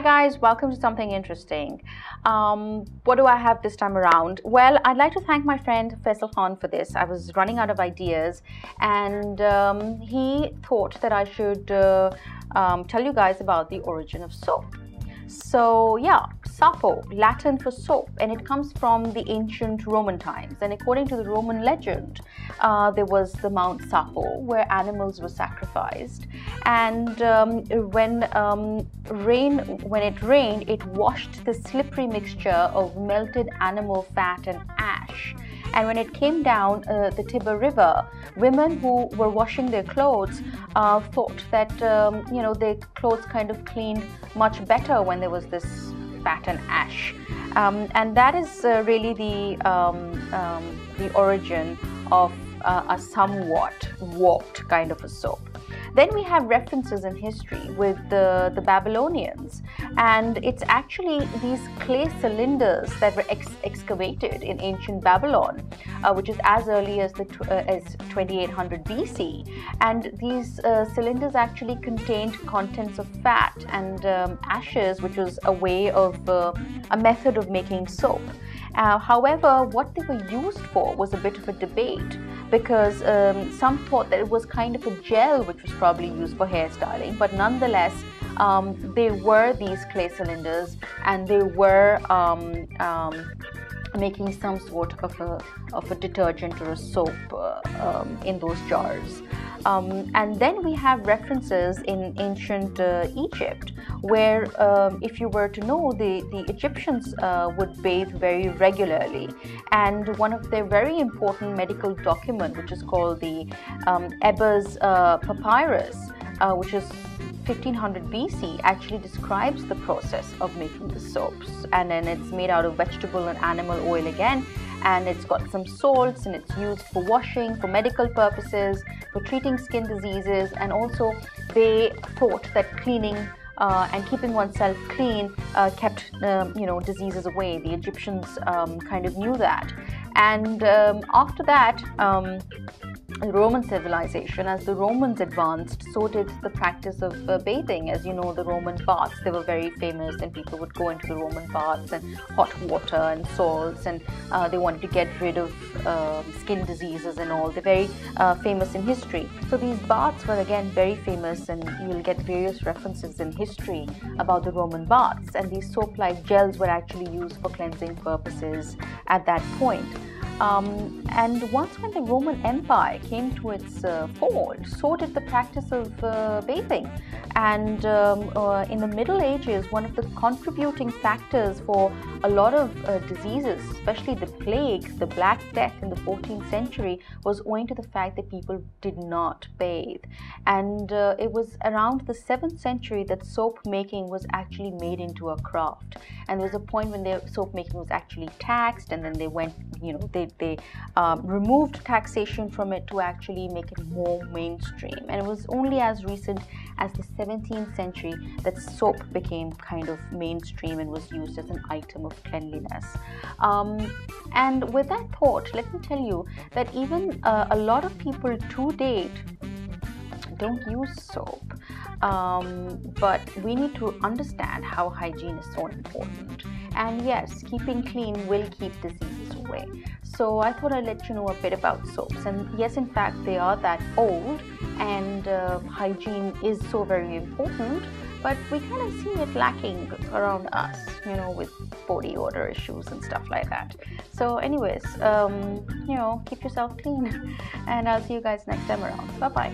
guys, welcome to something interesting. What do I have this time around? Well, I'd like to thank my friend Faisal Khan for this. I was running out of ideas and he thought that I should tell you guys about the origin of soap. So yeah, Sapo, Latin for soap, and it comes from the ancient Roman times. And according to the Roman legend, there was the Mount Sapo where animals were sacrificed, and when it rained, it washed the slippery mixture of melted animal fat and ash. And when it came down the Tiber River, women who were washing their clothes thought that their clothes kind of cleaned much better when there was this fat and ash, and that is really the origin of a somewhat warped kind of a soap. Then we have references in history with the Babylonians, and it's actually these clay cylinders that were excavated in ancient Babylon, which is as early as 2800 BC. And these cylinders actually contained contents of fat and ashes, which was a way of a method of making soap. However, what they were used for was a bit of a debate, because some thought that it was kind of a gel which was probably used for hairstyling, but nonetheless they were these clay cylinders, and they were making some sort of a detergent or a soap in those jars. And then we have references in ancient Egypt, where if you were to know, the Egyptians would bathe very regularly, and one of their very important medical document, which is called the Ebers Papyrus, which is 1500 BC, actually describes the process of making the soaps. And then it's made out of vegetable and animal oil again, and it's got some salts, and it's used for washing, for medical purposes, for treating skin diseases, and also they thought that cleaning and keeping oneself clean kept diseases away. The Egyptians kind of knew that. And after that, Roman civilization, as the Romans advanced, so did the practice of bathing. As you know, the Roman baths, they were very famous, and people would go into the Roman baths and hot water and salts, and they wanted to get rid of skin diseases and all. They're very famous in history. So these baths were again very famous, and you'll get various references in history about the Roman baths, and these soap-like gels were actually used for cleansing purposes at that point. And once when the Roman Empire came to its fall, so did the practice of bathing. And in the Middle Ages, one of the contributing factors for a lot of diseases, especially the plague, the Black Death in the 14th century, was owing to the fact that people did not bathe. And it was around the 7th century that soap making was actually made into a craft. And there was a point when the soap making was actually taxed, and then they went, they removed taxation from it to actually make it more mainstream. And it was only as recent as the 17th century that soap became kind of mainstream and was used as an item of cleanliness. And with that thought, let me tell you that even a lot of people to date don't use soap, but we need to understand how hygiene is so important. And yes, keeping clean will keep diseases away. So I thought I'd let you know a bit about soaps. And yes, in fact, they are that old, and hygiene is so very important, but we kind of see it lacking around us, with body odor issues and stuff like that. So anyways, keep yourself clean, and I'll see you guys next time around. Bye-bye.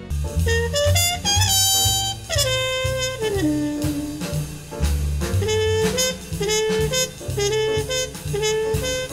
Thank you.